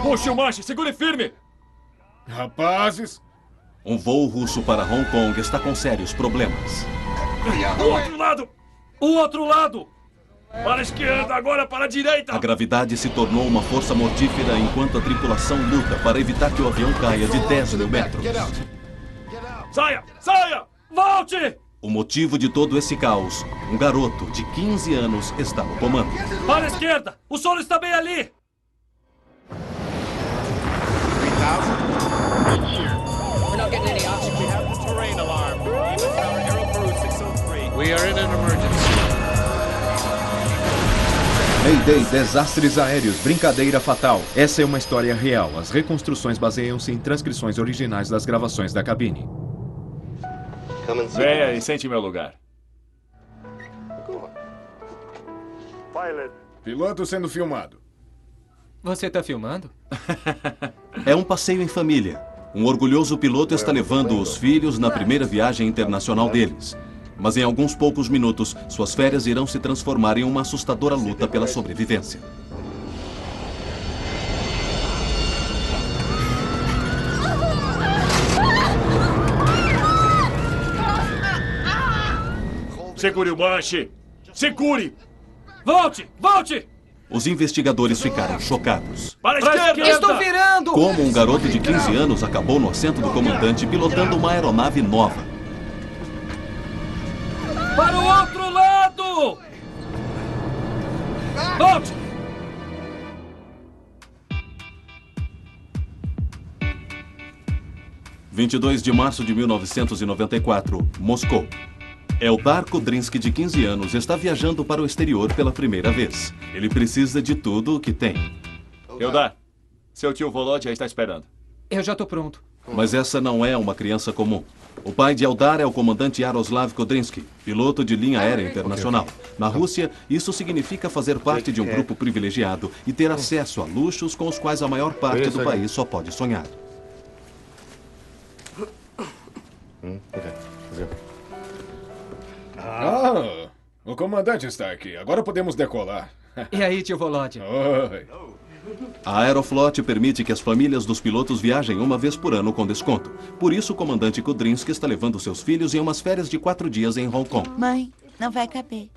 Puxe o manche, segure firme! Rapazes! Um voo russo para Hong Kong está com sérios problemas. O outro lado! O outro lado! Para a esquerda, agora para a direita! A gravidade se tornou uma força mortífera enquanto a tripulação luta para evitar que o avião caia de 10 mil metros. Saia! Saia! Volte! O motivo de todo esse caos, um garoto de 15 anos está no comando. Para a esquerda! O solo está bem ali! We're not getting any oxygen. We have the terrain alarm. Lima Tower, Aero Crew 603. We are in an emergency. Mayday, desastres aéreos, brincadeira fatal. Essa é uma história real. As reconstruções baseiam-se em transcrições originais das gravações da cabine. Venha e sente em meu lugar. Piloto sendo filmado. Você tá filmando? É um passeio em família. Um orgulhoso piloto está levando os filhos na primeira viagem internacional deles. Mas em alguns poucos minutos, suas férias irão se transformar em uma assustadora luta pela sobrevivência. Segure o manche! Segure! Volte! Volte! Os investigadores ficaram chocados. Para a esquerda! Estou virando! Como um garoto de 15 anos acabou no assento do comandante pilotando uma aeronave nova. Para o outro lado! Volte! – 22 de março de 1994, Moscou. Eldar Kudrinsky, de 15 anos, está viajando para o exterior pela primeira vez. Ele precisa de tudo o que tem. Eldar, seu tio Volodya está esperando. Eu já tô pronto. Mas essa não é uma criança comum. O pai de Eldar é o comandante Yaroslav Kudrinsky, piloto de linha aérea internacional. Na Rússia, isso significa fazer parte de um grupo privilegiado e ter acesso a luxos com os quais a maior parte do país só pode sonhar. Ah, o comandante está aqui. Agora podemos decolar. E aí, tio Volodya? Oi. A Aeroflot permite que as famílias dos pilotos viajem uma vez por ano com desconto. Por isso, o comandante Kudrinsky está levando seus filhos em umas férias de 4 dias em Hong Kong. Mãe, não vai caber.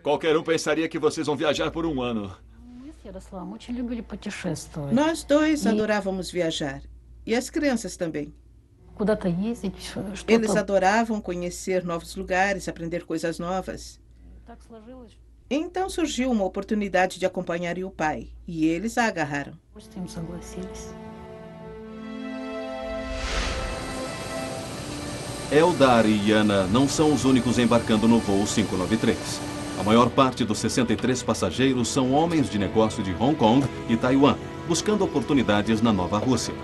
Qualquer um pensaria que vocês vão viajar por um ano. Nós dois adorávamos viajar. E as crianças também. Eles adoravam conhecer novos lugares, aprender coisas novas. Então surgiu uma oportunidade de acompanhar o pai. E eles a agarraram. Eldar e Yana não são os únicos embarcando no voo 593. A maior parte dos 63 passageiros são homens de negócio de Hong Kong e Taiwan, buscando oportunidades na Nova Rússia.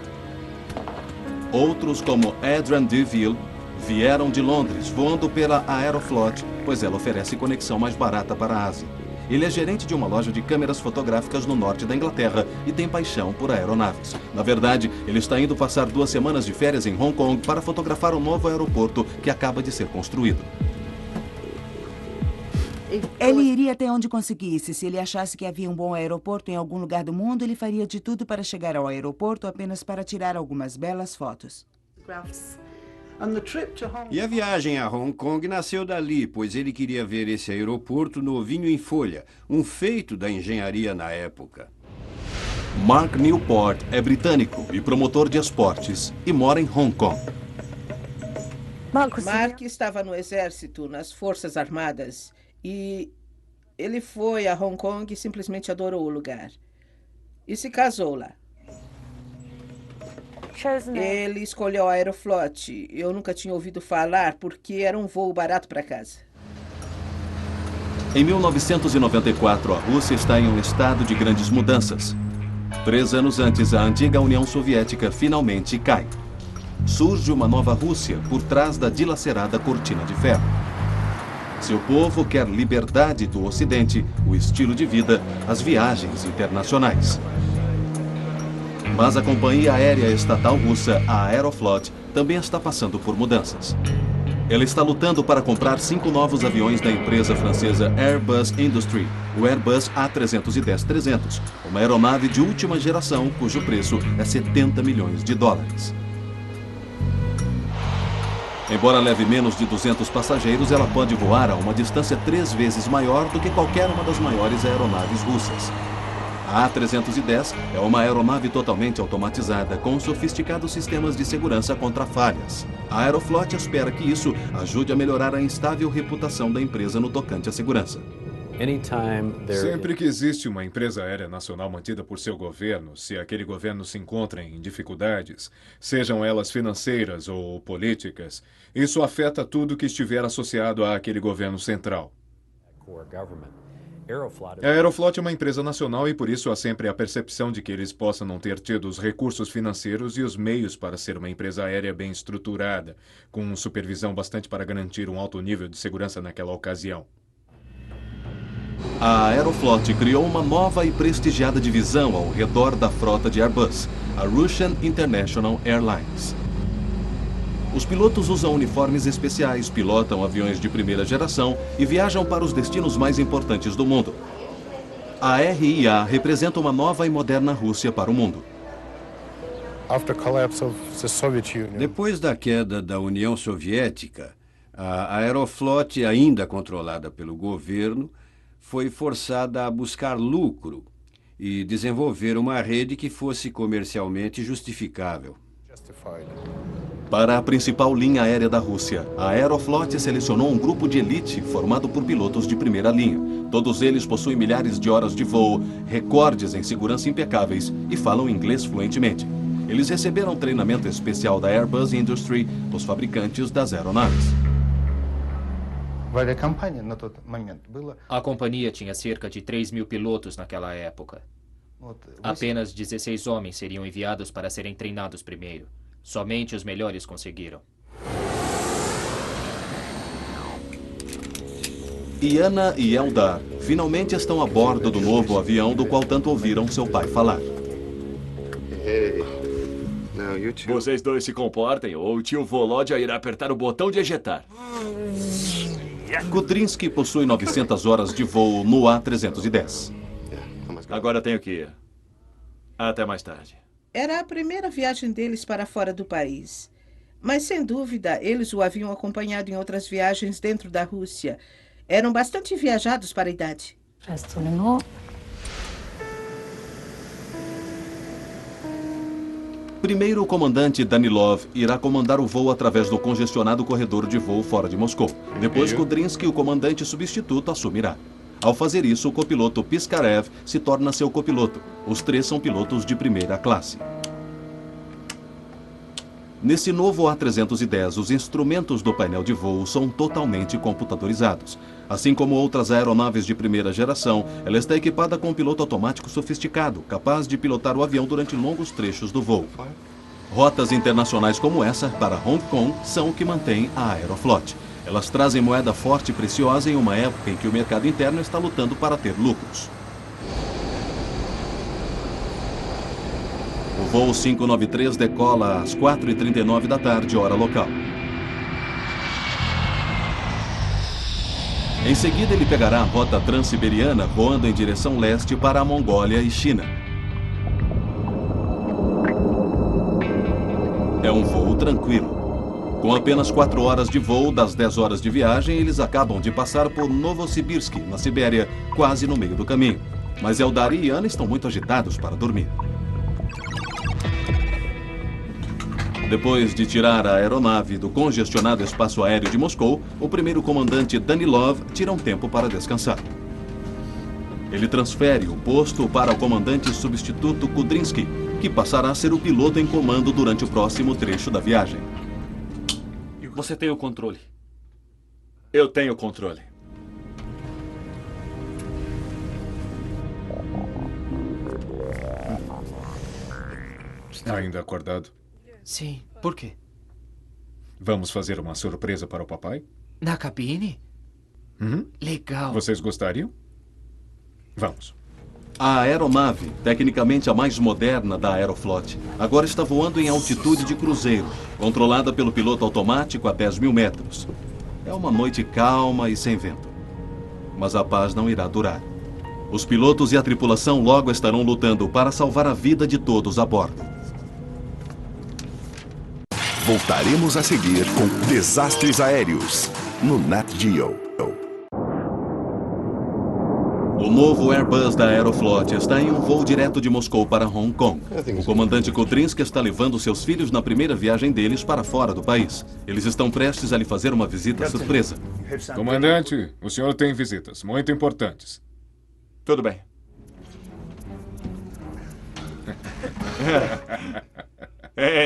Outros, como Adrian Deville, vieram de Londres, voando pela Aeroflot, pois ela oferece conexão mais barata para a Ásia. Ele é gerente de uma loja de câmeras fotográficas no norte da Inglaterra e tem paixão por aeronaves. Na verdade, ele está indo passar 2 semanas de férias em Hong Kong para fotografar o novo aeroporto que acaba de ser construído. Ele iria até onde conseguisse. Se ele achasse que havia um bom aeroporto em algum lugar do mundo, ele faria de tudo para chegar ao aeroporto apenas para tirar algumas belas fotos. E a viagem a Hong Kong nasceu dali, pois ele queria ver esse aeroporto novinho em folha, um feito da engenharia na época. Mark Newport é britânico e promotor de esportes e mora em Hong Kong. Mark estava no exército, nas Forças Armadas. E ele foi a Hong Kong e simplesmente adorou o lugar. E se casou lá. Ele escolheu a Aeroflot. Eu nunca tinha ouvido falar porque era um voo barato para casa. Em 1994, a Rússia está em um estado de grandes mudanças. 3 anos antes, a antiga União Soviética finalmente cai. Surge uma nova Rússia por trás da dilacerada cortina de ferro. Seu povo quer liberdade do Ocidente, o estilo de vida, as viagens internacionais. Mas a companhia aérea estatal russa, a Aeroflot, também está passando por mudanças. Ela está lutando para comprar 5 novos aviões da empresa francesa Airbus Industrie, o Airbus A310-300, uma aeronave de última geração cujo preço é 70 milhões de dólares. Embora leve menos de 200 passageiros, ela pode voar a uma distância 3 vezes maior do que qualquer uma das maiores aeronaves russas. A A310 é uma aeronave totalmente automatizada, com sofisticados sistemas de segurança contra falhas. A Aeroflot espera que isso ajude a melhorar a instável reputação da empresa no tocante à segurança. Sempre que existe uma empresa aérea nacional mantida por seu governo, se aquele governo se encontra em dificuldades, sejam elas financeiras ou políticas, isso afeta tudo que estiver associado àquele governo central. A Aeroflot é uma empresa nacional e por isso há sempre a percepção de que eles possam não ter tido os recursos financeiros e os meios para ser uma empresa aérea bem estruturada, com supervisão bastante para garantir um alto nível de segurança naquela ocasião. A Aeroflot criou uma nova e prestigiada divisão ao redor da frota de Airbus, a Russian International Airlines. Os pilotos usam uniformes especiais, pilotam aviões de primeira geração e viajam para os destinos mais importantes do mundo. A RIA representa uma nova e moderna Rússia para o mundo. Depois da queda da União Soviética, a Aeroflot, ainda controlada pelo governo, foi forçada a buscar lucro e desenvolver uma rede que fosse comercialmente justificável. Para a principal linha aérea da Rússia, a Aeroflot selecionou um grupo de elite formado por pilotos de primeira linha. Todos eles possuem milhares de horas de voo, recordes em segurança impecáveis e falam inglês fluentemente. Eles receberam treinamento especial da Airbus Industrie, os fabricantes das aeronaves. A companhia tinha cerca de 3.000 pilotos naquela época. Apenas 16 homens seriam enviados para serem treinados primeiro. Somente os melhores conseguiram. Iana e Eldar finalmente estão a bordo do novo avião do qual tanto ouviram seu pai falar. Vocês dois se comportem ou o tio Volodya irá apertar o botão de ejetar. Kudrinsky possui 900 horas de voo no A310. Agora tenho que ir. Até mais tarde. Era a primeira viagem deles para fora do país. Mas, sem dúvida, eles o haviam acompanhado em outras viagens dentro da Rússia. Eram bastante viajados para a idade. Primeiro, o comandante Danilov irá comandar o voo através do congestionado corredor de voo fora de Moscou. Depois, Kudrinsky, o comandante substituto, assumirá. Ao fazer isso, o copiloto Piskarev se torna seu copiloto. Os 3 são pilotos de primeira classe. Nesse novo A310, os instrumentos do painel de voo são totalmente computadorizados. Assim como outras aeronaves de primeira geração, ela está equipada com um piloto automático sofisticado, capaz de pilotar o avião durante longos trechos do voo. Rotas internacionais como essa, para Hong Kong, são o que mantém a Aeroflot. Elas trazem moeda forte e preciosa em uma época em que o mercado interno está lutando para ter lucros. O voo 593 decola às 4h39 da tarde, hora local. Em seguida, ele pegará a rota transiberiana, voando em direção leste para a Mongólia e China. É um voo tranquilo. Com apenas 4 horas de voo das 10 horas de viagem, eles acabam de passar por Novosibirsk, na Sibéria, quase no meio do caminho. Mas Eldar e Iana estão muito agitados para dormir. Depois de tirar a aeronave do congestionado espaço aéreo de Moscou, o primeiro comandante Danilov tira um tempo para descansar. Ele transfere o posto para o comandante substituto Kudrinsky, que passará a ser o piloto em comando durante o próximo trecho da viagem. Você tem o controle. Eu tenho o controle. Está ainda acordado? Sim. Por quê? Vamos fazer uma surpresa para o papai? Na cabine? Legal. Vocês gostariam? Vamos. A aeronave, tecnicamente a mais moderna da Aeroflot, agora está voando em altitude de cruzeiro, controlada pelo piloto automático a 10.000 metros. É uma noite calma e sem vento. Mas a paz não irá durar. Os pilotos e a tripulação logo estarão lutando para salvar a vida de todos a bordo. Voltaremos a seguir com Desastres Aéreos, no Nat Geo. O novo Airbus da Aeroflot está em um voo direto de Moscou para Hong Kong. O comandante Kudrinski está levando seus filhos na primeira viagem deles para fora do país. Eles estão prestes a lhe fazer uma visita surpresa. Comandante, o senhor tem visitas muito importantes. Tudo bem.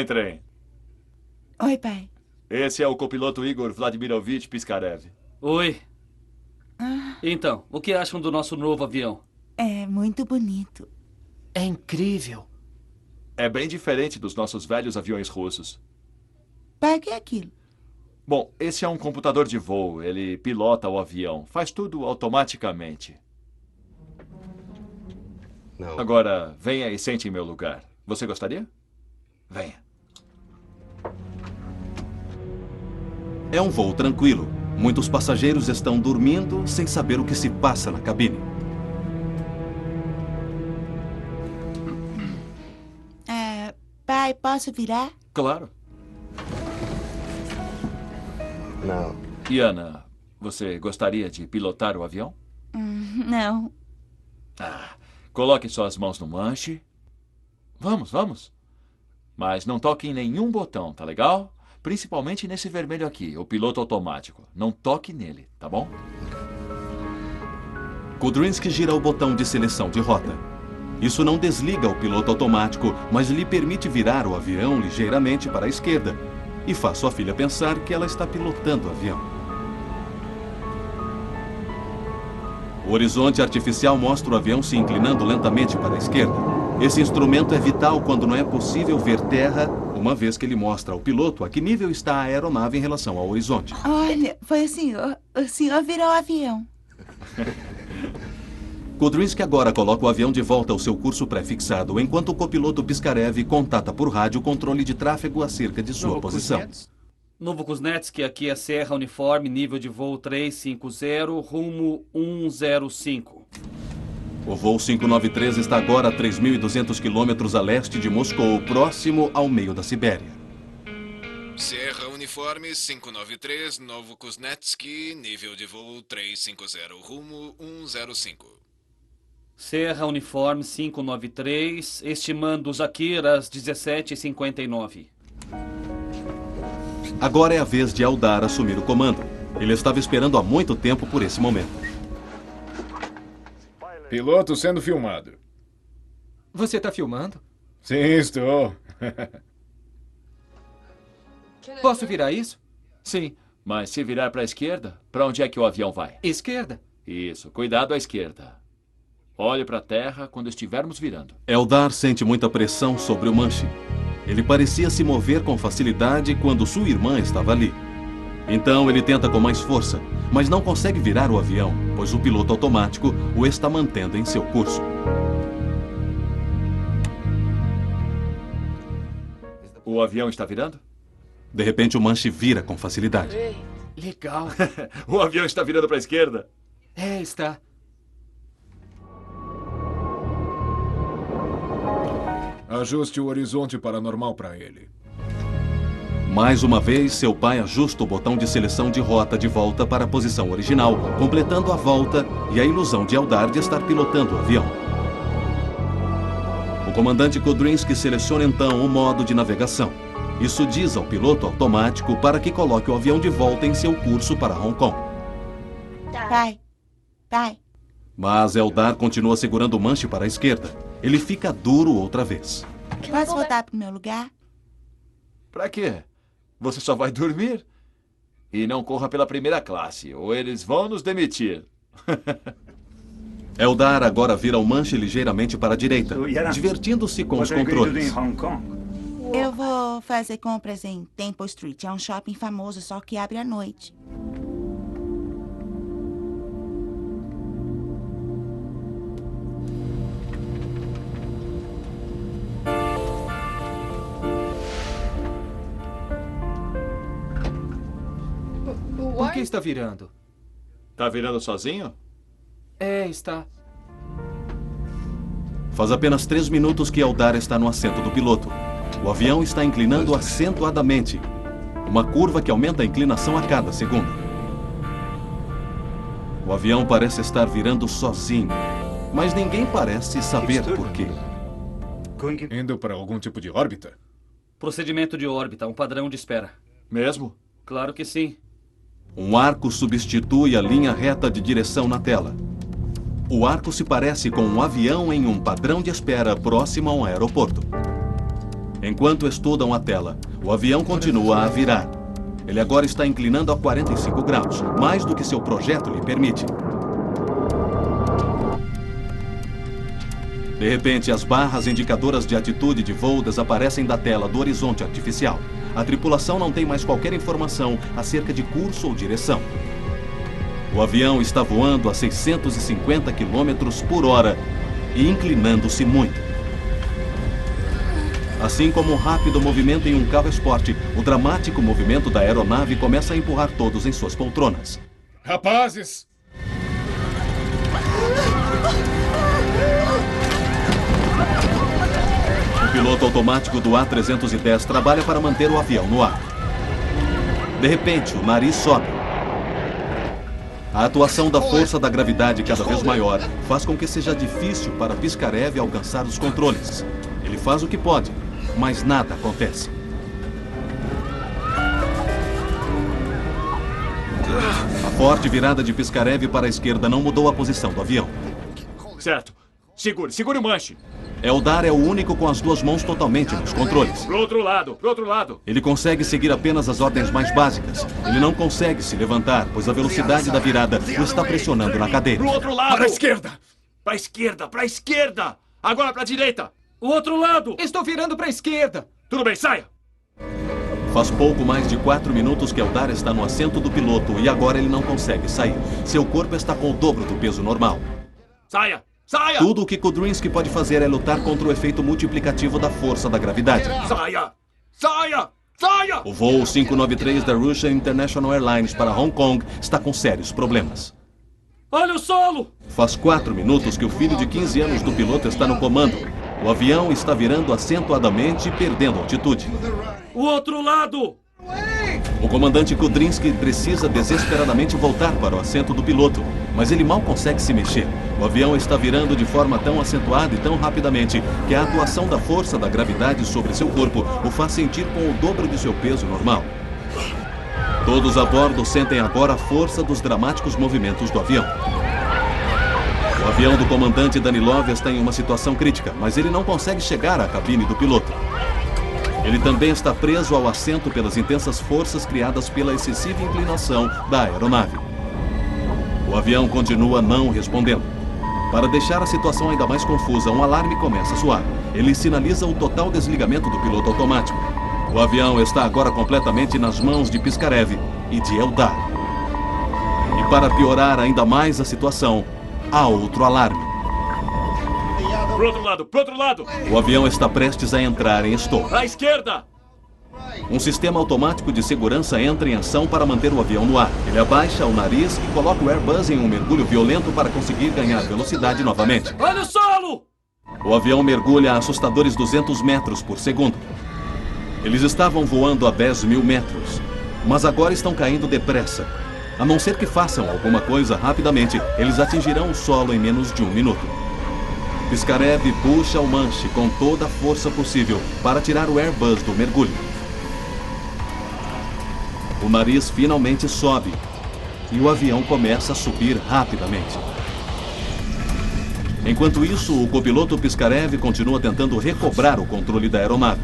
Entrem. Oi, pai. Esse é o copiloto Igor Vladimirovich Piskarev. Oi. Então, o que acham do nosso novo avião? É muito bonito. É incrível. É bem diferente dos nossos velhos aviões russos. Pai, o que é aquilo? Bom, esse é um computador de voo. Ele pilota o avião. Faz tudo automaticamente. Não. Agora, venha e sente em meu lugar. Você gostaria? Venha. É um voo tranquilo. Muitos passageiros estão dormindo sem saber o que se passa na cabine. Pai, posso virar? Claro. Não. Yana, você gostaria de pilotar o avião? Não. Coloque suas mãos no manche. Vamos, vamos. Mas não toque em nenhum botão, tá legal? Principalmente nesse vermelho aqui, o piloto automático. Não toque nele, tá bom? Kudrinski gira o botão de seleção de rota. Isso não desliga o piloto automático, mas lhe permite virar o avião ligeiramente para a esquerda e faz sua filha pensar que ela está pilotando o avião. O horizonte artificial mostra o avião se inclinando lentamente para a esquerda. Esse instrumento é vital quando não é possível ver terra, uma vez que ele mostra ao piloto a que nível está a aeronave em relação ao horizonte. Olha, foi o senhor virou o avião. Kudrinski agora coloca o avião de volta ao seu curso pré-fixado, enquanto o copiloto Piskarev contata por rádio o controle de tráfego acerca de sua posição. Novo Kuznetsky, aqui é Serra Uniforme, nível de voo 350, rumo 105. O voo 593 está agora a 3.200 quilômetros a leste de Moscou, próximo ao meio da Sibéria. Serra Uniforme 593, Novo Kuznetsky, nível de voo 350, rumo 105. Serra Uniforme 593, estimando Zakir às 17h59. Agora é a vez de Eldar assumir o comando. Ele estava esperando há muito tempo por esse momento. Piloto sendo filmado. Você está filmando? Sim, estou. Posso virar isso? Sim, mas se virar para a esquerda, para onde é que o avião vai? Esquerda. Isso, cuidado à esquerda. Olhe para a terra quando estivermos virando. Eldar sente muita pressão sobre o manche. Ele parecia se mover com facilidade quando sua irmã estava ali. Então ele tenta com mais força, mas não consegue virar o avião, pois o piloto automático o está mantendo em seu curso. O avião está virando? De repente o manche vira com facilidade. Legal. O avião está virando para a esquerda? Está. Ajuste o horizonte para normal para ele. Mais uma vez, seu pai ajusta o botão de seleção de rota de volta para a posição original, completando a volta e a ilusão de Eldar de estar pilotando o avião. O comandante Kudrinski seleciona então o modo de navegação. Isso diz ao piloto automático para que coloque o avião de volta em seu curso para Hong Kong. Pai. Mas Eldar continua segurando o manche para a esquerda. Ele fica duro outra vez. Posso voltar para o meu lugar? Para quê? Você só vai dormir? E não corra pela primeira classe, ou eles vão nos demitir. Eldar agora vira o manche ligeiramente para a direita, divertindo-se com os controles. Eu vou fazer compras em Temple Street. É um shopping famoso, só que abre à noite. Por que está virando. Tá virando sozinho? É, está. Faz apenas 3 minutos que Eldar está no assento do piloto. O avião está inclinando acentuadamente. Uma curva que aumenta a inclinação a cada segundo. O avião parece estar virando sozinho, mas ninguém parece saber por quê. Indo para algum tipo de órbita? Procedimento de órbita, um padrão de espera. Mesmo? Claro que sim. Um arco substitui a linha reta de direção na tela. O arco se parece com um avião em um padrão de espera próximo a um aeroporto. Enquanto estudam a tela, o avião continua a virar. Ele agora está inclinando a 45 graus, mais do que seu projeto lhe permite. De repente, as barras indicadoras de atitude de voo desaparecem da tela do horizonte artificial. A tripulação não tem mais qualquer informação acerca de curso ou direção. O avião está voando a 650 km por hora e inclinando-se muito. Assim como um rápido movimento em um carro esporte, o dramático movimento da aeronave começa a empurrar todos em suas poltronas. Rapazes! O piloto automático do A310 trabalha para manter o avião no ar. De repente, o nariz sobe. A atuação da força da gravidade cada vez maior faz com que seja difícil para Piskarev alcançar os controles. Ele faz o que pode, mas nada acontece. A forte virada de Piskarev para a esquerda não mudou a posição do avião. Certo. Segure o manche. Eldar é o único com as 2 mãos totalmente nos controles. Pro outro lado. Ele consegue seguir apenas as ordens mais básicas. Ele não consegue se levantar, pois a velocidade da virada o está pressionando na cadeira. Pro outro lado. Para a esquerda. Pra esquerda. Agora pra direita. O outro lado! Estou virando para a esquerda. Tudo bem, saia. Faz pouco mais de 4 minutos que Eldar está no assento do piloto e agora ele não consegue sair. Seu corpo está com o dobro do peso normal. Saia! Tudo o que Kudrynsky pode fazer é lutar contra o efeito multiplicativo da força da gravidade. Saia! O voo 593 da Russian International Airlines para Hong Kong está com sérios problemas. Olha o solo! Faz 4 minutos que o filho de 15 anos do piloto está no comando. O avião está virando acentuadamente e perdendo altitude. O outro lado! O comandante Kudrynsky precisa desesperadamente voltar para o assento do piloto, mas ele mal consegue se mexer. O avião está virando de forma tão acentuada e tão rapidamente que a atuação da força da gravidade sobre seu corpo o faz sentir com o dobro de seu peso normal. Todos a bordo sentem agora a força dos dramáticos movimentos do avião. O avião do comandante Danilov está em uma situação crítica, mas ele não consegue chegar à cabine do piloto. Ele também está preso ao assento pelas intensas forças criadas pela excessiva inclinação da aeronave. O avião continua não respondendo. Para deixar a situação ainda mais confusa, um alarme começa a soar. Ele sinaliza o total desligamento do piloto automático. O avião está agora completamente nas mãos de Piskarev e de Eldar. E para piorar ainda mais a situação, há outro alarme. Pro outro lado. O avião está prestes a entrar em stall. Pra esquerda. Um sistema automático de segurança entra em ação para manter o avião no ar. Ele abaixa o nariz e coloca o Airbus em um mergulho violento para conseguir ganhar velocidade novamente. Olha o solo! O avião mergulha a assustadores 200 metros por segundo. Eles estavam voando a 10 mil metros, mas agora estão caindo depressa. A não ser que façam alguma coisa rapidamente, eles atingirão o solo em menos de 1 minuto. Piskarev puxa o manche com toda a força possível para tirar o Airbus do mergulho. O nariz finalmente sobe e o avião começa a subir rapidamente. Enquanto isso, o copiloto Piskarev continua tentando recobrar o controle da aeronave.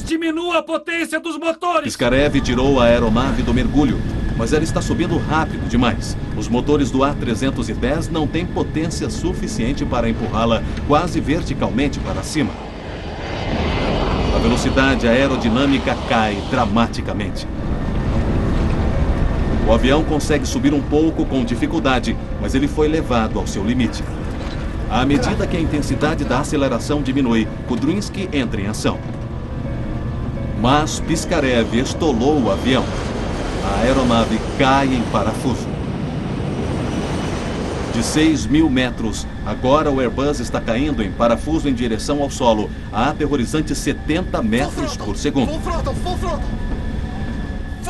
Diminua a potência dos motores! Piskarev tirou a aeronave do mergulho, mas ela está subindo rápido demais. Os motores do A310 não têm potência suficiente para empurrá-la quase verticalmente para cima. A velocidade aerodinâmica cai dramaticamente. O avião consegue subir um pouco com dificuldade, mas ele foi levado ao seu limite. À medida que a intensidade da aceleração diminui, Kudrynsky entra em ação. Mas Piskarev estolou o avião. a aeronave cai em parafuso. De 6.000 metros, agora o Airbus está caindo em parafuso em direção ao solo a aterrorizantes 70 metros por segundo.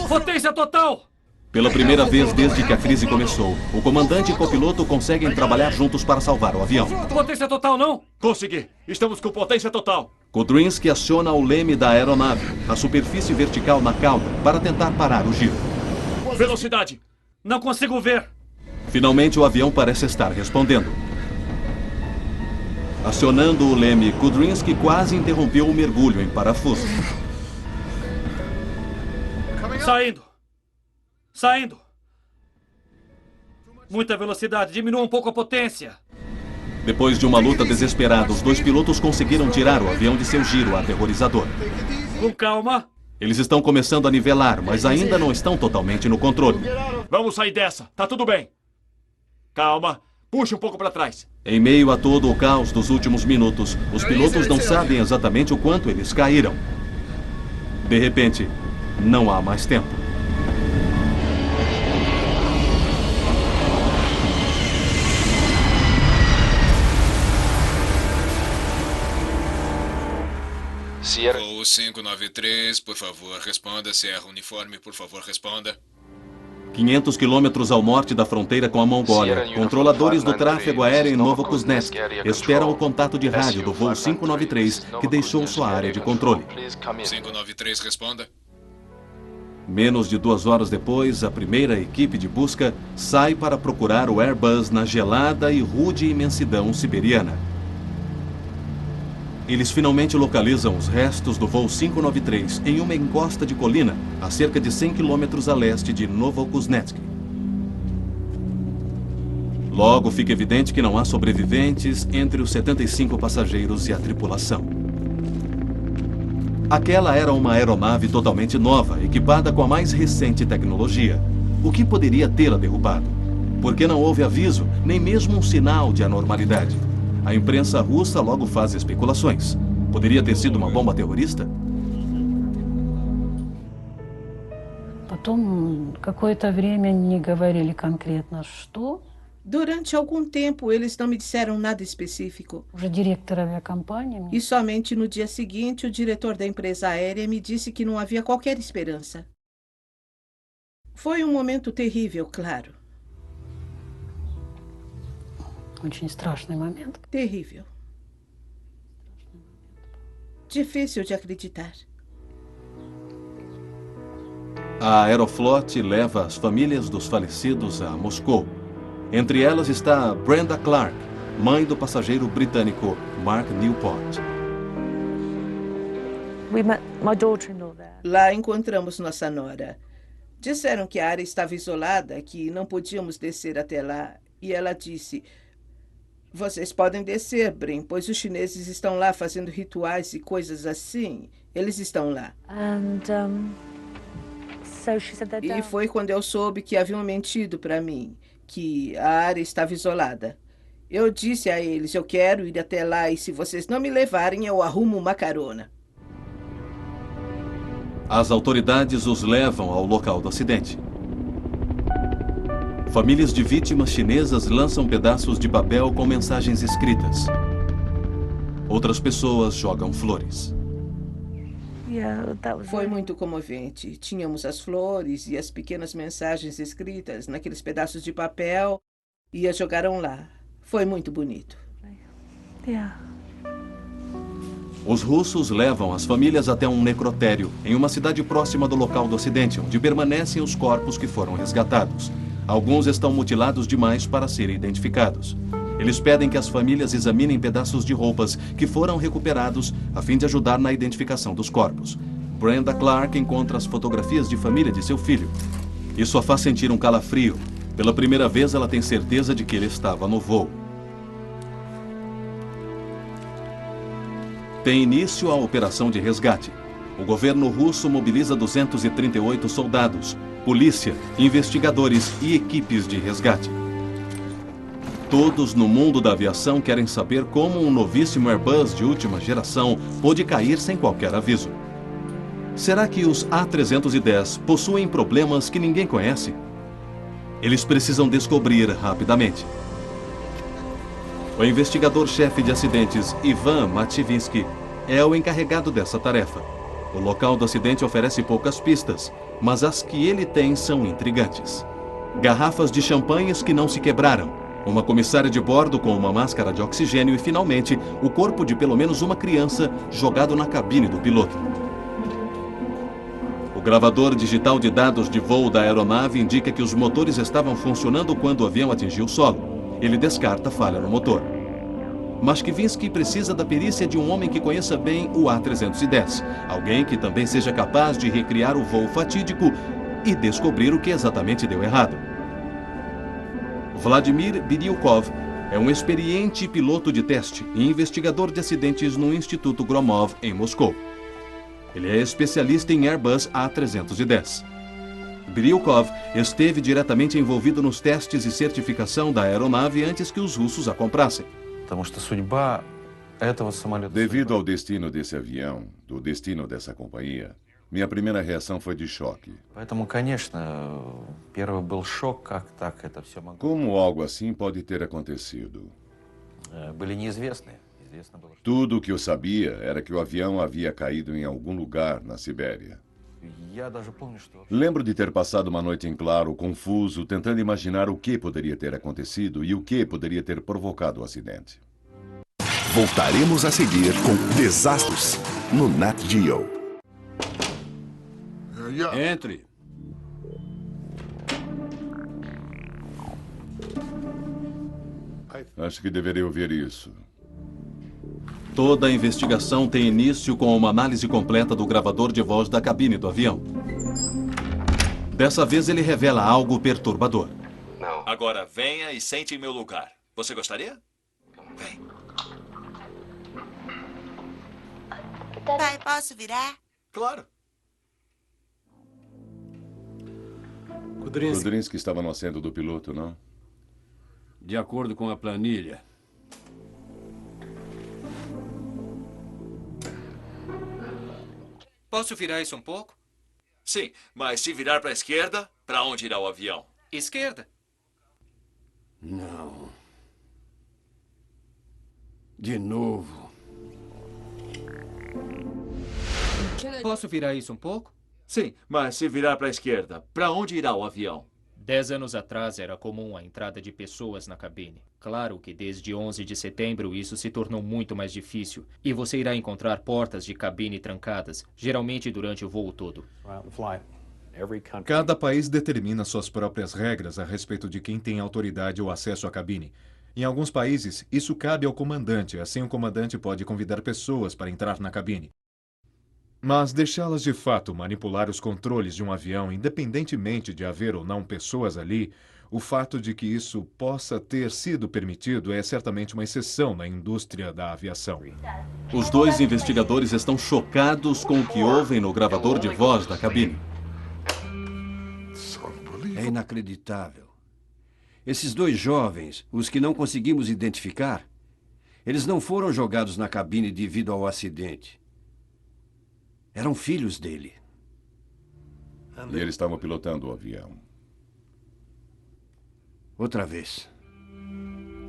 Potência total! Pela primeira vez desde que a crise começou, o comandante e copiloto conseguem trabalhar juntos para salvar o avião. Potência total, não? Consegui! Estamos com potência total! Kudrinski aciona o leme da aeronave, a superfície vertical na cauda, para tentar parar o giro. Velocidade! Não consigo ver! Finalmente o avião parece estar respondendo. Acionando o leme, Kudrinski quase interrompeu o mergulho em parafuso. Saindo! Saindo! Muita velocidade, diminua um pouco a potência. Depois de uma luta desesperada, os dois pilotos conseguiram tirar o avião de seu giro aterrorizador. Com calma. Eles estão começando a nivelar, mas ainda não estão totalmente no controle. Vamos sair dessa, tá tudo bem. Calma, puxa um pouco para trás. Em meio a todo o caos dos últimos minutos, os pilotos não sabem exatamente o quanto eles caíram. De repente, não há mais tempo. Voo 593, por favor, responda. Sierra Uniforme, por favor, responda. 500 quilômetros ao norte da fronteira com a Mongólia, controladores do tráfego aéreo em Novokuznetsk esperam o contato de rádio do voo 593, que deixou sua área de controle. 593, responda. Menos de 2 horas depois, a primeira equipe de busca sai para procurar o Airbus na gelada e rude imensidão siberiana. Eles finalmente localizam os restos do voo 593 em uma encosta de colina, a cerca de 100 quilômetros a leste de Novokuznetsk. Logo fica evidente que não há sobreviventes entre os 75 passageiros e a tripulação. Aquela era uma aeronave totalmente nova, equipada com a mais recente tecnologia. O que poderia tê-la derrubado? Porque não houve aviso, nem mesmo um sinal de anormalidade. A imprensa russa logo faz especulações. Poderia ter sido uma bomba terrorista? Durante algum tempo, eles não me disseram nada específico. E somente no dia seguinte, o diretor da empresa aérea me disse que não havia qualquer esperança. Foi um momento terrível, claro. Terrível. Difícil de acreditar. A Aeroflot leva as famílias dos falecidos a Moscou. Entre elas está Brenda Clark, mãe do passageiro britânico Mark Newport. Lá encontramos nossa nora. Disseram que a área estava isolada, que não podíamos descer até lá. E ela disse: "Vocês podem descer, Brin, pois os chineses estão lá fazendo rituais e coisas assim. Eles estão lá." E foi quando eu soube que haviam mentido para mim, que a área estava isolada. Eu disse a eles: "Eu quero ir até lá e se vocês não me levarem, eu arrumo uma carona." As autoridades os levam ao local do acidente. Famílias de vítimas chinesas lançam pedaços de papel com mensagens escritas. Outras pessoas jogam flores. Foi muito comovente. Tínhamos as flores e as pequenas mensagens escritas naqueles pedaços de papel e as jogaram lá. Foi muito bonito. Os russos levam as famílias até um necrotério em uma cidade próxima do local do acidente, onde permanecem os corpos que foram resgatados. Alguns estão mutilados demais para serem identificados. Eles pedem que as famílias examinem pedaços de roupas que foram recuperados a fim de ajudar na identificação dos corpos. Brenda Clark encontra as fotografias de família de seu filho. Isso a faz sentir um calafrio. Pela primeira vez, ela tem certeza de que ele estava no voo. Tem início a operação de resgate. O governo russo mobiliza 238 soldados, polícia, investigadores e equipes de resgate. Todos no mundo da aviação querem saber como um novíssimo Airbus de última geração pôde cair sem qualquer aviso. Será que os A-310 possuem problemas que ninguém conhece? Eles precisam descobrir rapidamente. O investigador-chefe de acidentes, Ivan Mativinsky, é o encarregado dessa tarefa. O local do acidente oferece poucas pistas, mas as que ele tem são intrigantes. Garrafas de champanhes que não se quebraram, uma comissária de bordo com uma máscara de oxigênio e, finalmente, o corpo de pelo menos uma criança jogado na cabine do piloto. O gravador digital de dados de voo da aeronave indica que os motores estavam funcionando quando o avião atingiu o solo. Ele descarta falha no motor. Mativinsky precisa da perícia de um homem que conheça bem o A-310, alguém que também seja capaz de recriar o voo fatídico e descobrir o que exatamente deu errado. Vladimir Biryukov é um experiente piloto de teste e investigador de acidentes no Instituto Gromov, em Moscou. Ele é especialista em Airbus A310. Biryukov esteve diretamente envolvido nos testes e certificação da aeronave antes que os russos a comprassem. Devido ao destino desse avião, do destino dessa companhia, minha primeira reação foi de choque. Como algo assim pode ter acontecido? Tudo o que eu sabia era que o avião havia caído em algum lugar na Sibéria. Lembro de ter passado uma noite em claro, confuso, tentando imaginar o que poderia ter acontecido e o que poderia ter provocado o acidente. Voltaremos a seguir com Desastres no Nat Geo. Entre. Acho que deveria ouvir isso. Toda a investigação tem início com uma análise completa do gravador de voz da cabine do avião. Dessa vez ele revela algo perturbador. Agora venha e sente em meu lugar. Você gostaria? Vem. Pai, posso virar? Claro. Kudrinsky estava no assento do piloto, não? De acordo com a planilha. Posso virar isso um pouco? Sim, mas se virar para a esquerda, para onde irá o avião? Esquerda. Não. De novo. Posso virar isso um pouco? Sim, mas se virar para a esquerda, para onde irá o avião? 10 anos atrás era comum a entrada de pessoas na cabine. Claro que desde 11 de setembro isso se tornou muito mais difícil e você irá encontrar portas de cabine trancadas, geralmente durante o voo todo. Cada país determina suas próprias regras a respeito de quem tem autoridade ou acesso à cabine. Em alguns países, isso cabe ao comandante, assim o comandante pode convidar pessoas para entrar na cabine. Mas deixá-las de fato manipular os controles de um avião, independentemente de haver ou não pessoas ali, o fato de que isso possa ter sido permitido é certamente uma exceção na indústria da aviação. Os dois investigadores estão chocados com o que ouvem no gravador de voz da cabine. É inacreditável. Esses dois jovens, os que não conseguimos identificar, eles não foram jogados na cabine devido ao acidente. Eram filhos dele. E eles estavam pilotando o avião. Outra vez.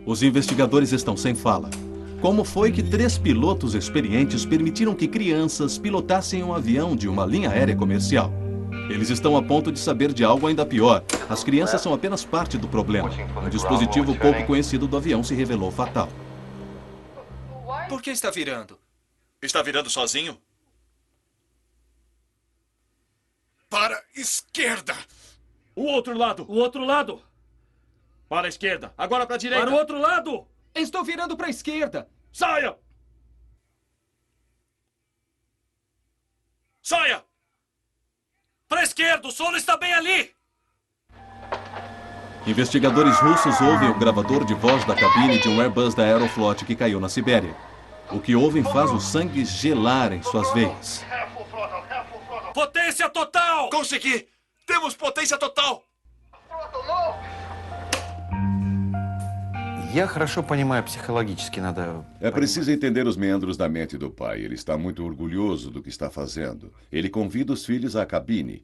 Os investigadores estão sem fala. Como foi que 3 pilotos experientes permitiram que crianças pilotassem um avião de uma linha aérea comercial? Eles estão a ponto de saber de algo ainda pior. As crianças são apenas parte do problema. Um dispositivo pouco conhecido do avião se revelou fatal. Por que está virando? Está virando sozinho? Para a esquerda! O outro lado! O outro lado! Para a esquerda! Agora para a direita! Para o outro lado! Estou virando para a esquerda! Saia! Saia! Para a esquerda! O solo está bem ali! Investigadores russos ouvem o gravador de voz da cabine de um Airbus da Aeroflot que caiu na Sibéria. O que ouvem faz o sangue gelar em suas veias. Potência total! Consegui! Temos potência total! É preciso entender os meandros da mente do pai. Ele está muito orgulhoso do que está fazendo. Ele convida os filhos à cabine.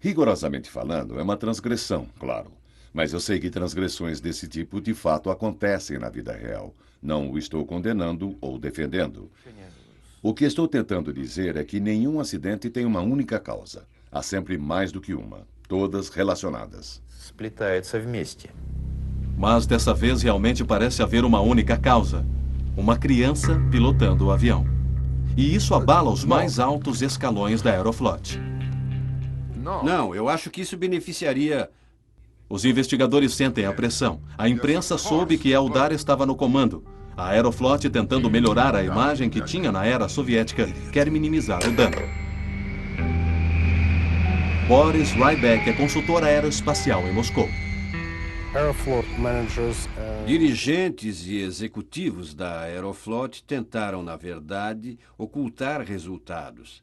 Rigorosamente falando, é uma transgressão, claro. Mas eu sei que transgressões desse tipo de fato acontecem na vida real. Não o estou condenando ou defendendo. O que estou tentando dizer é que nenhum acidente tem uma única causa. Há sempre mais do que uma, todas relacionadas. Mas dessa vez realmente parece haver uma única causa. Uma criança pilotando o avião. E isso abala os mais altos escalões da Aeroflot. Não, eu acho que isso beneficiaria... Os investigadores sentem a pressão. A imprensa soube que Eldar estava no comando. A Aeroflot, tentando melhorar a imagem que tinha na era soviética, quer minimizar o dano. Boris Ryback é consultor aeroespacial em Moscou. Dirigentes e executivos da Aeroflot tentaram, na verdade, ocultar resultados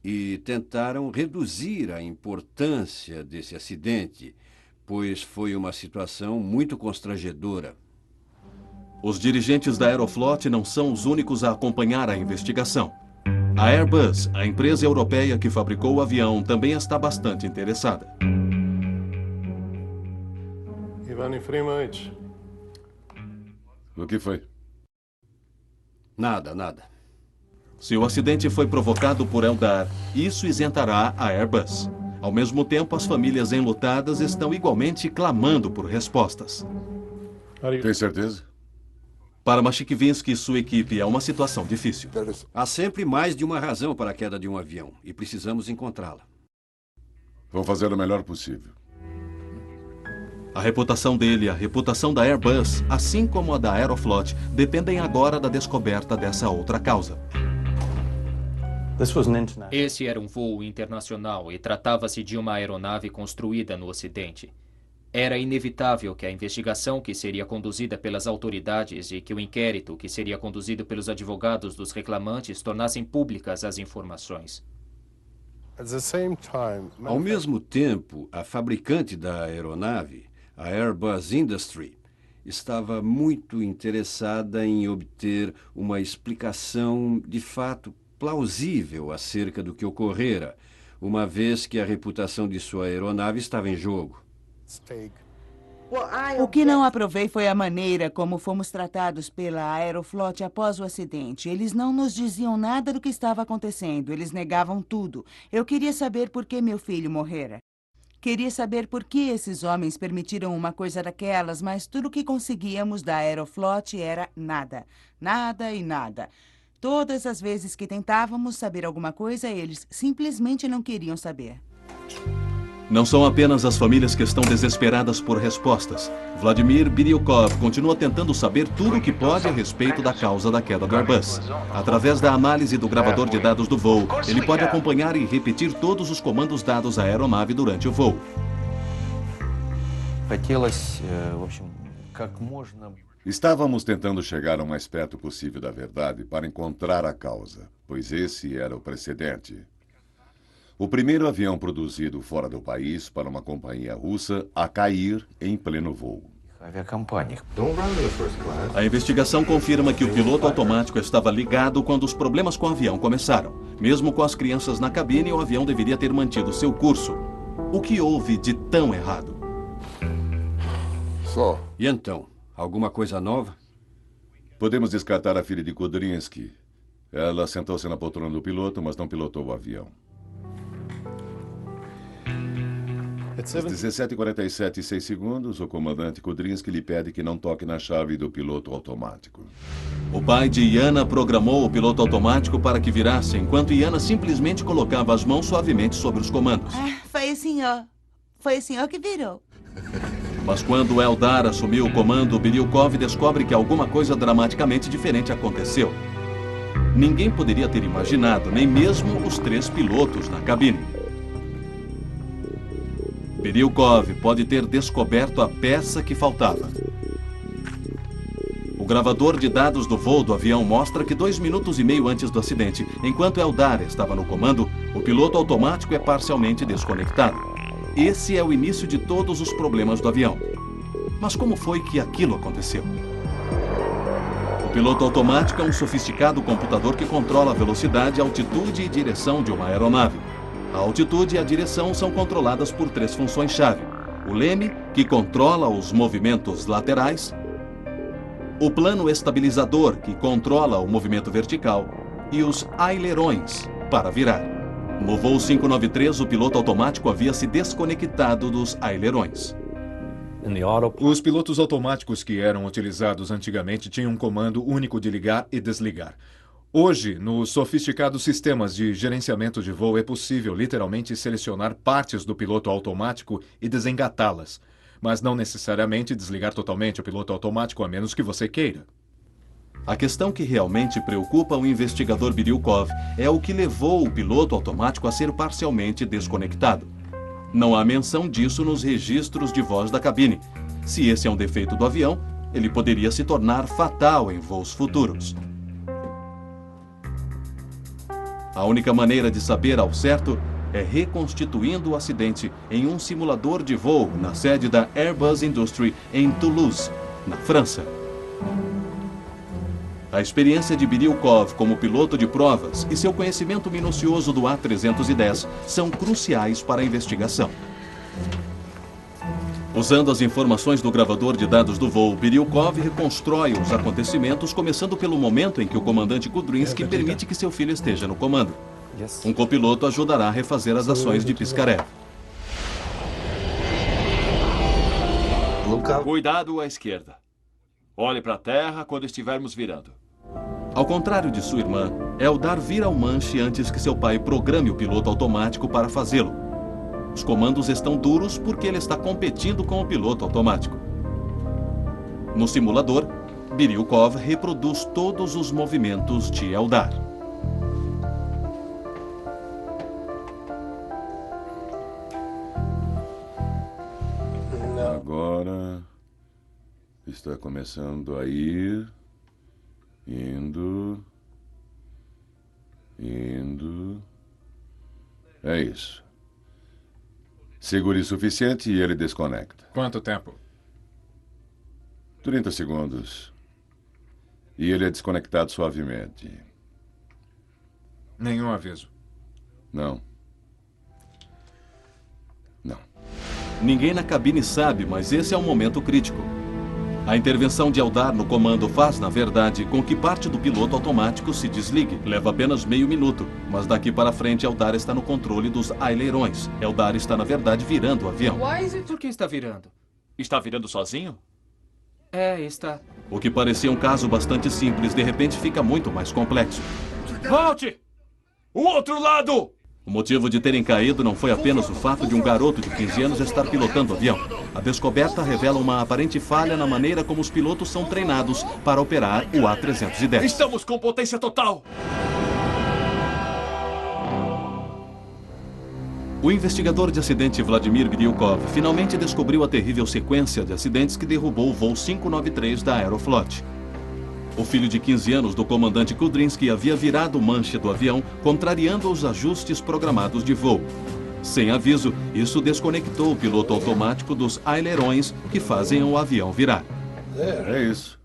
e tentaram reduzir a importância desse acidente, pois foi uma situação muito constrangedora. Os dirigentes da Aeroflot não são os únicos a acompanhar a investigação. A Airbus, a empresa europeia que fabricou o avião, também está bastante interessada. Ivan Efremovich. O que foi? Nada. Se o acidente foi provocado por Eldar, isso isentará a Airbus. Ao mesmo tempo, as famílias enlutadas estão igualmente clamando por respostas. Tem certeza? Para Mashkvinsky e sua equipe, é uma situação difícil. Há sempre mais de uma razão para a queda de um avião, e precisamos encontrá-la. Vou fazer o melhor possível. A reputação dele e a reputação da Airbus, assim como a da Aeroflot, dependem agora da descoberta dessa outra causa. Esse era um voo internacional e tratava-se de uma aeronave construída no Ocidente. Era inevitável que a investigação que seria conduzida pelas autoridades e que o inquérito que seria conduzido pelos advogados dos reclamantes tornassem públicas as informações. Ao mesmo tempo, a fabricante da aeronave, a Airbus Industrie, estava muito interessada em obter uma explicação de fato plausível acerca do que ocorrera, uma vez que a reputação de sua aeronave estava em jogo. O que não aprovei foi a maneira como fomos tratados pela Aeroflot após o acidente. Eles não nos diziam nada do que estava acontecendo. Eles negavam tudo. Eu queria saber por que meu filho morrera. Queria saber por que esses homens permitiram uma coisa daquelas, mas tudo o que conseguíamos da Aeroflot era nada. Nada e nada. Todas as vezes que tentávamos saber alguma coisa, eles simplesmente não queriam saber. Não são apenas as famílias que estão desesperadas por respostas. Vladimir Biryukov continua tentando saber tudo o que pode a respeito da causa da queda do Airbus. Através da análise do gravador de dados do voo, ele pode acompanhar e repetir todos os comandos dados à aeronave durante o voo. Estávamos tentando chegar o mais perto possível da verdade para encontrar a causa, pois esse era o precedente. O primeiro avião produzido fora do país para uma companhia russa a cair em pleno voo. A investigação confirma que o piloto automático estava ligado quando os problemas com o avião começaram. Mesmo com as crianças na cabine, o avião deveria ter mantido seu curso. O que houve de tão errado? E então, alguma coisa nova? Podemos descartar a filha de Kudrinsky. Ela sentou-se na poltrona do piloto, mas não pilotou o avião. Às 17h47, o comandante Kudrinsky lhe pede que não toque na chave do piloto automático. O pai de Yana programou o piloto automático para que virasse, enquanto Yana simplesmente colocava as mãos suavemente sobre os comandos. Foi o senhor que virou. Mas quando Eldar assumiu o comando, Biryukov descobre que alguma coisa dramaticamente diferente aconteceu. Ninguém poderia ter imaginado, nem mesmo os 3 pilotos na cabine. Biryukov pode ter descoberto a peça que faltava. O gravador de dados do voo do avião mostra que 2 minutos e meio antes do acidente, enquanto Eldar estava no comando, o piloto automático é parcialmente desconectado. Esse é o início de todos os problemas do avião. Mas como foi que aquilo aconteceu? O piloto automático é um sofisticado computador que controla a velocidade, altitude e direção de uma aeronave. A altitude e a direção são controladas por 3 funções-chave. O leme, que controla os movimentos laterais. O plano estabilizador, que controla o movimento vertical. E os ailerões, para virar. No voo 593, o piloto automático havia se desconectado dos ailerões. Os pilotos automáticos que eram utilizados antigamente tinham um comando único de ligar e desligar. Hoje, nos sofisticados sistemas de gerenciamento de voo, é possível literalmente selecionar partes do piloto automático e desengatá-las, mas não necessariamente desligar totalmente o piloto automático, a menos que você queira. A questão que realmente preocupa o investigador Biryukov é o que levou o piloto automático a ser parcialmente desconectado. Não há menção disso nos registros de voz da cabine. Se esse é um defeito do avião, ele poderia se tornar fatal em voos futuros. A única maneira de saber ao certo é reconstituindo o acidente em um simulador de voo na sede da Airbus Industrie em Toulouse, na França. A experiência de Biryukov como piloto de provas e seu conhecimento minucioso do A310 são cruciais para a investigação. Usando as informações do gravador de dados do voo, Biryukov reconstrói os acontecimentos, começando pelo momento em que o comandante Kudrinsky permite que seu filho esteja no comando. Um copiloto ajudará a refazer as ações de Piskarev. Cuidado à esquerda. Olhe para a terra quando estivermos virando. Ao contrário de sua irmã, Eldar vira o manche antes que seu pai programe o piloto automático para fazê-lo. Os comandos estão duros porque ele está competindo com o piloto automático. No simulador, Biryukov reproduz todos os movimentos de Eldar. Agora está começando a ir, indo. É isso. Segure o suficiente e ele desconecta. Quanto tempo? 30 segundos. E ele é desconectado suavemente. Nenhum aviso? Não. Não. Ninguém na cabine sabe, mas esse é um momento crítico. A intervenção de Eldar no comando faz, na verdade, com que parte do piloto automático se desligue. Leva apenas meio minuto, mas daqui para frente Eldar está no controle dos ailerões. Eldar está, na verdade, virando o avião. Por que está virando? Está virando sozinho? É, está. O que parecia um caso bastante simples, de repente fica muito mais complexo. Volte! O outro lado! O motivo de terem caído não foi apenas o fato de um garoto de 15 anos estar pilotando o avião. A descoberta revela uma aparente falha na maneira como os pilotos são treinados para operar o A310. Estamos com potência total! O investigador de acidente Vladimir Biryukov finalmente descobriu a terrível sequência de acidentes que derrubou o voo 593 da Aeroflot. O filho de 15 anos do comandante Kudrinsky havia virado o manche do avião, contrariando os ajustes programados de voo. Sem aviso, isso desconectou o piloto automático dos ailerões que fazem o avião virar. É isso.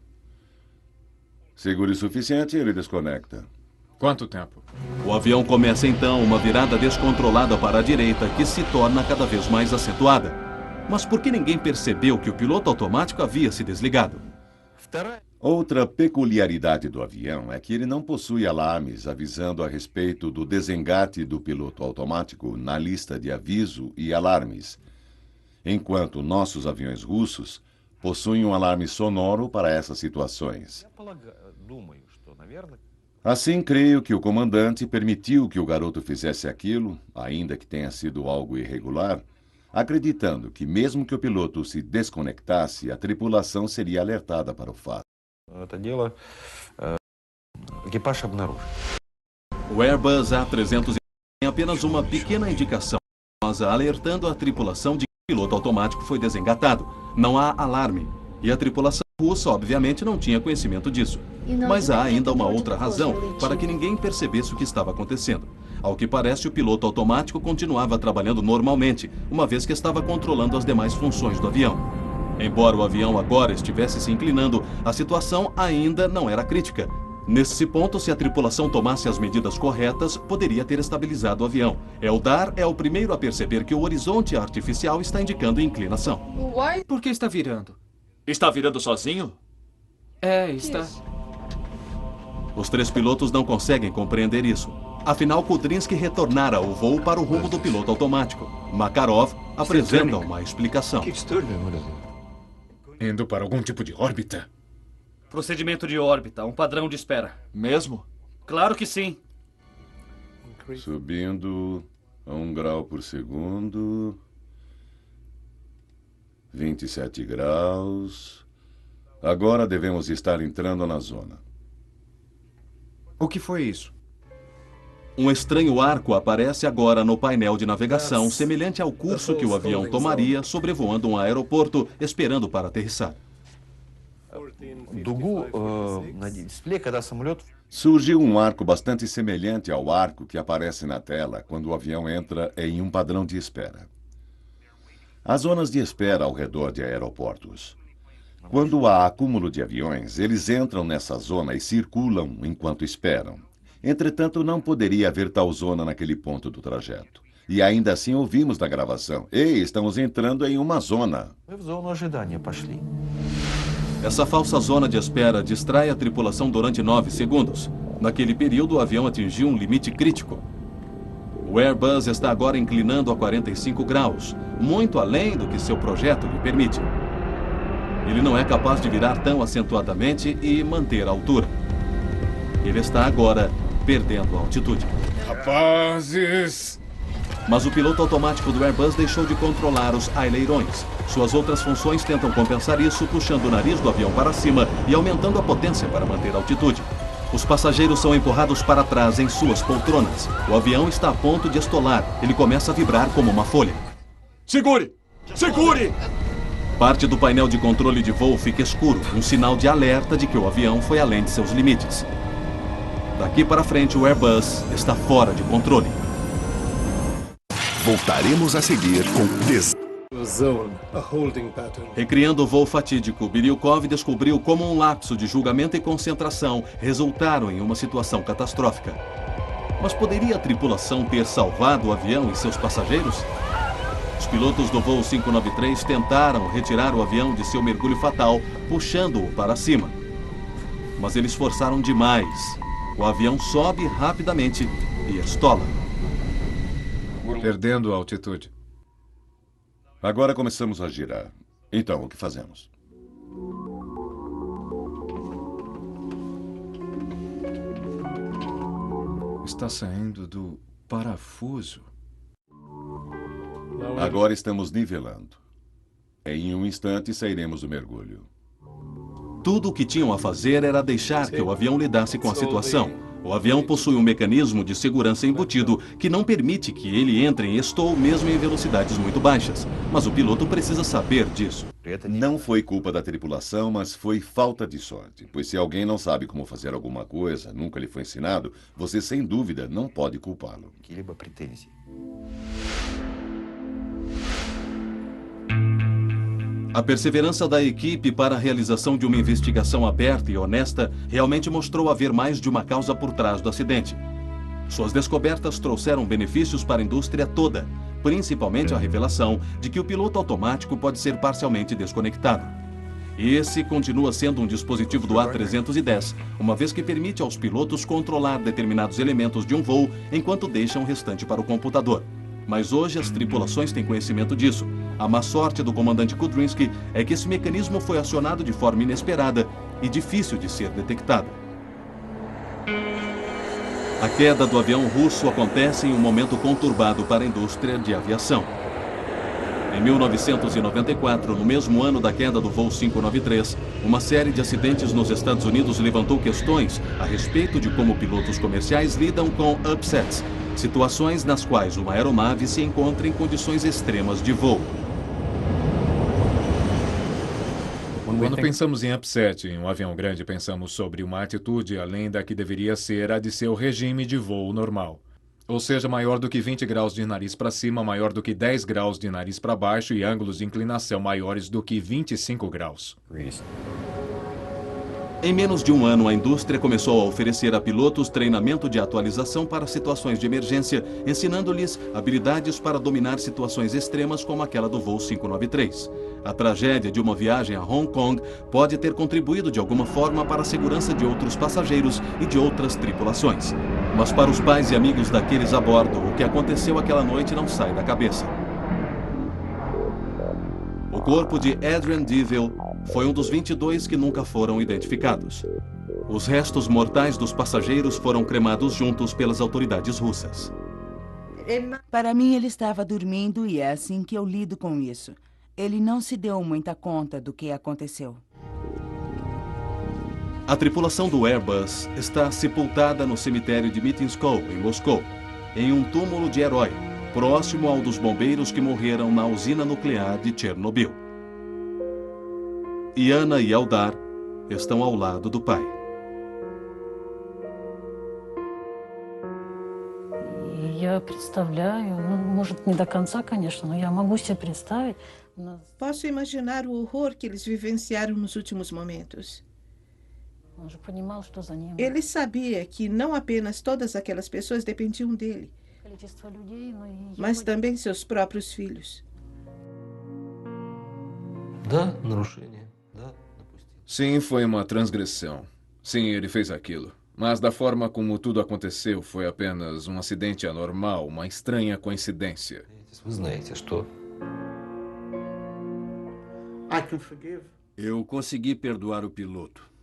Segure o suficiente e ele desconecta. Quanto tempo? O avião começa então uma virada descontrolada para a direita, que se torna cada vez mais acentuada. Mas por que ninguém percebeu que o piloto automático havia se desligado? Outra peculiaridade do avião é que ele não possui alarmes avisando a respeito do desengate do piloto automático na lista de aviso e alarmes, enquanto nossos aviões russos possuem um alarme sonoro para essas situações. Assim, creio que o comandante permitiu que o garoto fizesse aquilo, ainda que tenha sido algo irregular, acreditando que mesmo que o piloto se desconectasse, a tripulação seria alertada para o fato. O Airbus A310 tem apenas uma pequena indicação, alertando a tripulação de que o piloto automático foi desengatado. Não há alarme. E a tripulação russa, obviamente, não tinha conhecimento disso. Mas há ainda uma outra razão para que ninguém percebesse o que estava acontecendo. Ao que parece, o piloto automático continuava trabalhando normalmente, uma vez que estava controlando as demais funções do avião. Embora o avião agora estivesse se inclinando, a situação ainda não era crítica. Nesse ponto, se a tripulação tomasse as medidas corretas, poderia ter estabilizado o avião. Eldar é o primeiro a perceber que o horizonte artificial está indicando inclinação. Por que está virando? Está virando sozinho? Está. Os 3 pilotos não conseguem compreender isso. Afinal, Kudrinski retornara o voo para o rumo do piloto automático. Makarov apresenta uma explicação. Indo para algum tipo de órbita? Procedimento de órbita, um padrão de espera. Mesmo? Claro que sim. Subindo a 1 grau por segundo. 27 graus. Agora devemos estar entrando na zona. O que foi isso? Um estranho arco aparece agora no painel de navegação, semelhante ao curso que o avião tomaria sobrevoando um aeroporto, esperando para aterrissar. Surgiu um arco bastante semelhante ao arco que aparece na tela quando o avião entra em um padrão de espera. Há zonas de espera ao redor de aeroportos. Quando há acúmulo de aviões, eles entram nessa zona e circulam enquanto esperam. Entretanto, não poderia haver tal zona naquele ponto do trajeto. E ainda assim ouvimos na gravação: "Ei, estamos entrando em uma zona." Essa falsa zona de espera distrai a tripulação durante 9 segundos. Naquele período, o avião atingiu um limite crítico. O Airbus está agora inclinando a 45 graus, muito além do que seu projeto lhe permite. Ele não é capaz de virar tão acentuadamente e manter a altura. Ele está agora perdendo a altitude. Rapazes! Mas o piloto automático do Airbus deixou de controlar os aileirões. Suas outras funções tentam compensar isso, puxando o nariz do avião para cima e aumentando a potência para manter a altitude. Os passageiros são empurrados para trás em suas poltronas. O avião está a ponto de estolar. Ele começa a vibrar como uma folha. Segure! Segure! Parte do painel de controle de voo fica escuro, um sinal de alerta de que o avião foi além de seus limites. Daqui para frente, o Airbus está fora de controle. Voltaremos a seguir com Recriando o voo fatídico, Biryukov descobriu como um lapso de julgamento e concentração resultaram em uma situação catastrófica. Mas poderia a tripulação ter salvado o avião e seus passageiros? Os pilotos do voo 593 tentaram retirar o avião de seu mergulho fatal, puxando-o para cima. Mas eles forçaram demais. O avião sobe rapidamente e estola. Perdendo a altitude. Agora começamos a girar. Então, o que fazemos? Está saindo do parafuso. Agora estamos nivelando. Em um instante sairemos do mergulho. Tudo o que tinham a fazer era deixar que o avião lidasse com a situação. O avião possui um mecanismo de segurança embutido que não permite que ele entre em stall mesmo em velocidades muito baixas. Mas o piloto precisa saber disso. Não foi culpa da tripulação, mas foi falta de sorte. Pois se alguém não sabe como fazer alguma coisa, nunca lhe foi ensinado, você sem dúvida não pode culpá-lo. A perseverança da equipe para a realização de uma investigação aberta e honesta realmente mostrou haver mais de uma causa por trás do acidente. Suas descobertas trouxeram benefícios para a indústria toda, principalmente a revelação de que o piloto automático pode ser parcialmente desconectado. E esse continua sendo um dispositivo do A310, uma vez que permite aos pilotos controlar determinados elementos de um voo enquanto deixam o restante para o computador. Mas hoje as tripulações têm conhecimento disso. A má sorte do comandante Kudrinski é que esse mecanismo foi acionado de forma inesperada e difícil de ser detectada. A queda do avião russo acontece em um momento conturbado para a indústria de aviação. Em 1994, no mesmo ano da queda do voo 593, uma série de acidentes nos Estados Unidos levantou questões a respeito de como pilotos comerciais lidam com upsets, situações nas quais uma aeronave se encontra em condições extremas de voo. Quando pensamos em upset em um avião grande, pensamos sobre uma atitude além da que deveria ser a de seu regime de voo normal. Ou seja, maior do que 20 graus de nariz para cima, maior do que 10 graus de nariz para baixo e ângulos de inclinação maiores do que 25 graus. Em menos de um ano, a indústria começou a oferecer a pilotos treinamento de atualização para situações de emergência, ensinando-lhes habilidades para dominar situações extremas como aquela do voo 593. A tragédia de uma viagem a Hong Kong pode ter contribuído de alguma forma para a segurança de outros passageiros e de outras tripulações. Mas para os pais e amigos daqueles a bordo, o que aconteceu aquela noite não sai da cabeça. O corpo de Adrian Deville foi um dos 22 que nunca foram identificados. Os restos mortais dos passageiros foram cremados juntos pelas autoridades russas. Para mim, ele estava dormindo e é assim que eu lido com isso. Ele não se deu muita conta do que aconteceu. A tripulação do Airbus está sepultada no cemitério de Mitinskov, em Moscou, em um túmulo de herói, próximo ao dos bombeiros que morreram na usina nuclear de Chernobyl. Yana e Eldar estão ao lado do pai. Posso imaginar o horror que eles vivenciaram nos últimos momentos. Ele sabia que não apenas todas aquelas pessoas dependiam dele, mas também seus próprios filhos. Sim, foi uma transgressão. Sim, ele fez aquilo. Mas da forma como tudo aconteceu, foi apenas um acidente anormal, uma estranha coincidência. Eu consegui perdoar o piloto.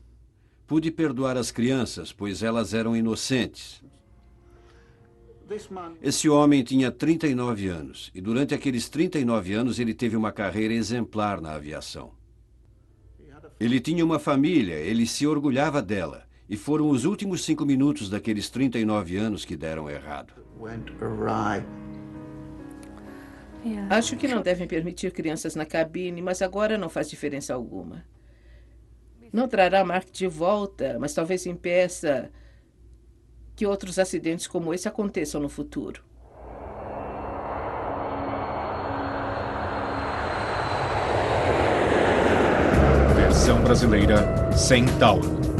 Pude perdoar as crianças, pois elas eram inocentes. Esse homem tinha 39 anos, e durante aqueles 39 anos ele teve uma carreira exemplar na aviação. Ele tinha uma família, ele se orgulhava dela, e foram os últimos 5 minutos daqueles 39 anos que deram errado. Acho que não devem permitir crianças na cabine, mas agora não faz diferença alguma. Não trará Mark de volta, mas talvez impeça que outros acidentes como esse aconteçam no futuro. Versão brasileira Centauro.